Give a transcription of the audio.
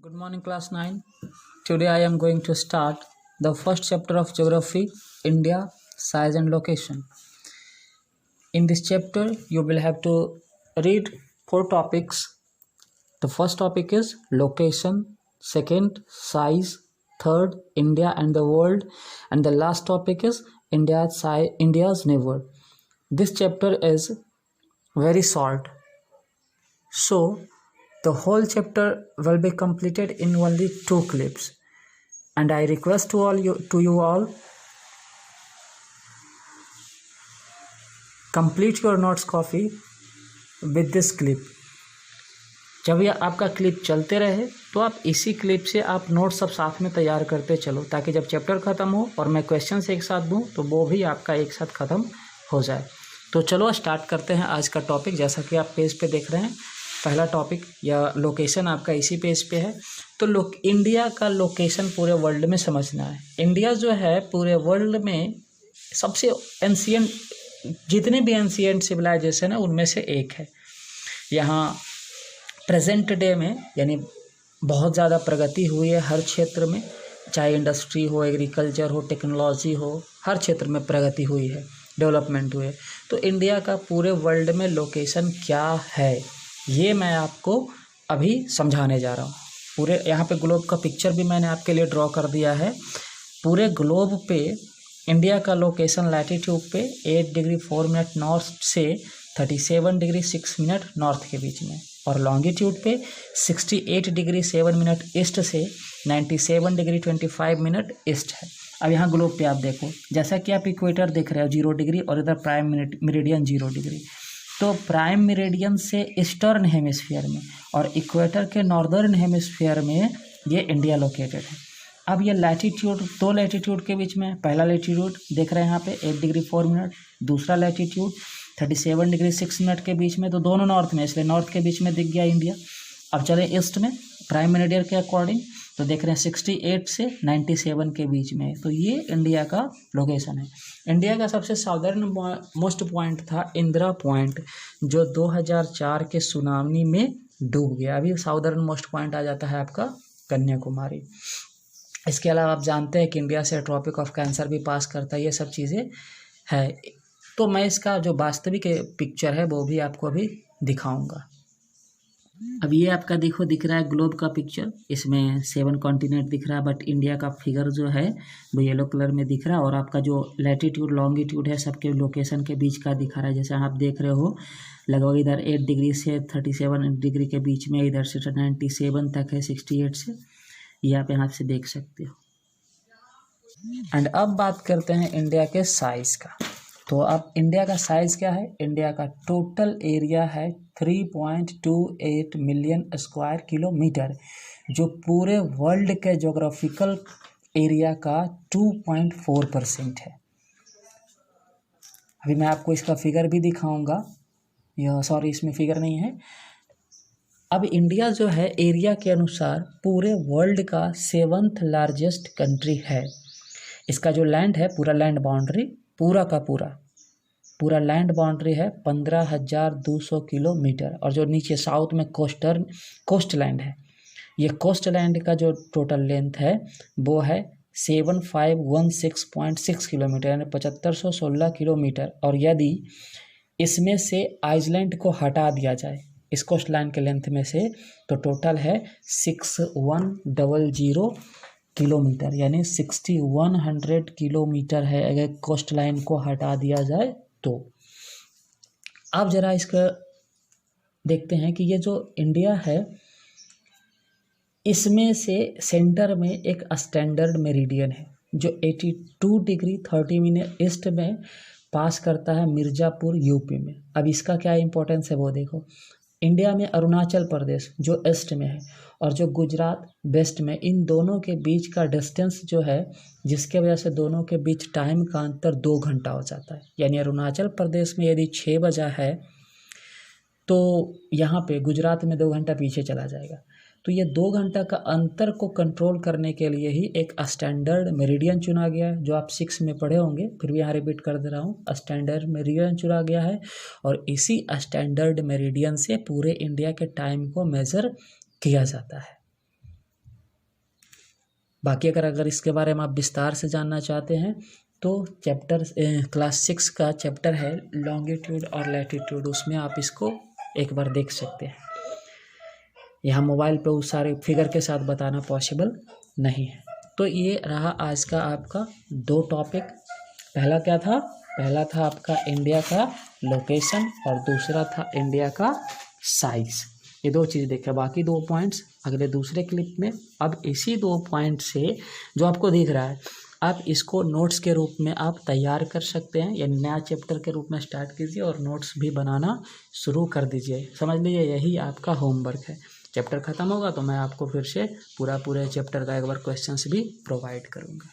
Good morning, class 9. Today I am going to start the first chapter of Geography, India, Size and Location. In this chapter, you will have to read 4 topics. The first topic is location, second, size, third, India and the world, and the last topic is India's neighbor. This chapter is very short. So, the whole chapter will be completed in only 2 clips, and I request to you all complete your notes copy with this clip. जब ये आपका clip चलते रहे तो आप इसी clip से आप नोट्स सब साथ में तैयार करते चलो, ताकि जब चैप्टर ख़त्म हो और मैं क्वेश्चंस एक साथ दूं तो वो भी आपका एक साथ ख़त्म हो जाए। तो चलो स्टार्ट करते हैं आज का टॉपिक। जैसा कि आप पेज पे देख रहे हैं, पहला टॉपिक या लोकेशन आपका इसी पेज पे है। तो इंडिया का लोकेशन पूरे वर्ल्ड में समझना है। इंडिया जो है पूरे वर्ल्ड में सबसे एंशिएंट, जितने भी एंशिएंट सिविलाइजेशन है उनमें से एक है। यहाँ प्रेजेंट डे में यानी बहुत ज़्यादा प्रगति हुई है हर क्षेत्र में, चाहे इंडस्ट्री हो, एग्रीकल्चर हो, टेक्नोलॉजी हो, हर क्षेत्र में प्रगति हुई है, डेवलपमेंट हुई है। तो इंडिया का पूरे वर्ल्ड में लोकेशन क्या है ये मैं आपको अभी समझाने जा रहा हूँ। पूरे यहाँ पे ग्लोब का पिक्चर भी मैंने आपके लिए ड्रॉ कर दिया है। पूरे ग्लोब पे इंडिया का लोकेशन लैटीट्यूड पे 8 डिग्री 4 मिनट नॉर्थ से 37 डिग्री 6 मिनट नॉर्थ के बीच में, और लॉन्गिट्यूड पे 68 डिग्री 7 मिनट ईस्ट से 97 डिग्री 25 मिनट ईस्ट है। अब यहाँ ग्लोब पे आप देखो, जैसा कि आप इक्वेटर देख रहे हो 0 डिग्री और इधर प्राइम मेरिडियन 0 डिग्री। तो प्राइम मेरिडियन से ईस्टर्न हेमिस्फीयर में और इक्वेटर के नॉर्दर्न हेमिस्फीयर में ये इंडिया लोकेटेड है। अब ये लैटीट्यूड, 2 लैटीट्यूड के बीच में, पहला लैटीट्यूड देख रहे हैं यहाँ पे 8 डिग्री 4 मिनट, दूसरा लैटीट्यूड 37 डिग्री 6 मिनट के बीच में, तो दोनों नॉर्थ में, इसलिए नॉर्थ के बीच में दिख गया इंडिया। अब चले ईस्ट में, प्राइम मेरिडियन के अकॉर्डिंग, तो देख रहे हैं 68 से 97 के बीच में, तो ये इंडिया का लोकेशन है। इंडिया का सबसे साउदर्न मोस्ट पॉइंट था इंदिरा पॉइंट, जो 2004 के सुनामी में डूब गया। अभी साउदर्न मोस्ट पॉइंट आ जाता है आपका कन्याकुमारी। इसके अलावा आप जानते हैं कि इंडिया से ट्रॉपिक ऑफ कैंसर भी पास करता है, ये सब चीज़ें है। तो मैं इसका जो वास्तविक पिक्चर है वो भी आपको अभी दिखाऊंगा। अब ये आपका देखो दिख रहा है ग्लोब का पिक्चर, इसमें 7 कॉन्टिनेंट दिख रहा है, बट इंडिया का फिगर जो है वो येलो कलर में दिख रहा है, और आपका जो लैटीट्यूड लॉन्गिट्यूड है सबके लोकेशन के बीच का दिखा रहा है। जैसे आप देख रहे हो लगभग इधर 8 डिग्री से 37 डिग्री के बीच में, इधर से 97 तक है, 68 से, ये आप यहाँ से देख सकते हो। एंड अब बात करते हैं इंडिया के साइज़ का। तो अब इंडिया का साइज़ क्या है? इंडिया का टोटल एरिया है 3.28 मिलियन स्क्वायर किलोमीटर, जो पूरे वर्ल्ड के जोग्राफिकल एरिया का 2.4% है। अभी मैं आपको इसका फिगर भी दिखाऊंगा, या सॉरी इसमें फिगर नहीं है। अब इंडिया जो है एरिया के अनुसार पूरे वर्ल्ड का 7th लार्जेस्ट कंट्री है। इसका जो लैंड है, पूरा लैंड बाउंड्री, पूरा का पूरा लैंड बाउंड्री है 15,200 किलोमीटर, और जो नीचे साउथ में कोस्ट लैंड है, ये कोस्ट लैंड का जो टोटल लेंथ है वो है 7516.6 किलोमीटर, यानी 7516 किलोमीटर। और यदि इसमें से आइसलैंड को हटा दिया जाए इस कोस्ट लाइन के लेंथ में से, तो टोटल है 6100 किलोमीटर, यानी 6100 किलोमीटर है अगर कोस्ट लाइन को हटा दिया जाए तो। अब जरा इसका देखते हैं कि ये जो इंडिया है इसमें से सेंटर में एक स्टैंडर्ड मेरिडियन है जो 82 डिग्री 30 मिनट ईस्ट में पास करता है मिर्ज़ापुर यूपी में। अब इसका क्या इंपॉर्टेंस है वो देखो। इंडिया में अरुणाचल प्रदेश जो ईस्ट में है और जो गुजरात वेस्ट में, इन दोनों के बीच का डिस्टेंस जो है, जिसके वजह से दोनों के बीच टाइम का अंतर 2 घंटा हो जाता है। यानी अरुणाचल प्रदेश में यदि 6 बजा है तो यहाँ पे गुजरात में 2 घंटा पीछे चला जाएगा। तो ये 2 घंटा का अंतर को कंट्रोल करने के लिए ही एक स्टैंडर्ड मेरिडियन चुना गया है, जो आप 6 में पढ़े होंगे, फिर भी यहाँ रिपीट कर दे रहा हूँ। स्टैंडर्ड मेरिडियन चुना गया है और इसी स्टैंडर्ड मेरिडियन से पूरे इंडिया के टाइम को मेज़र किया जाता है। बाकी अगर इसके बारे में आप विस्तार से जानना चाहते हैं तो चैप्टर क्लास 6 का चैप्टर है लॉन्गिट्यूड और लैटिट्यूड, उसमें आप इसको एक बार देख सकते हैं। यहाँ मोबाइल पे उस सारे फिगर के साथ बताना पॉसिबल नहीं है। तो ये रहा आज का आपका 2 टॉपिक। पहला क्या था? पहला था आपका इंडिया का लोकेशन और दूसरा था इंडिया का साइज। ये 2 चीज़ देखे, बाकी 2 पॉइंट्स अगले दूसरे क्लिप में। अब इसी 2 पॉइंट से जो आपको दिख रहा है आप इसको नोट्स के रूप में आप तैयार कर सकते हैं, यानी नया चैप्टर के रूप में स्टार्ट कीजिए और नोट्स भी बनाना शुरू कर दीजिए। समझ लीजिए यही आपका होमवर्क है। चैप्टर ख़त्म होगा तो मैं आपको फिर से पूरे चैप्टर का एक बार क्वेश्चंस भी प्रोवाइड करूँगा।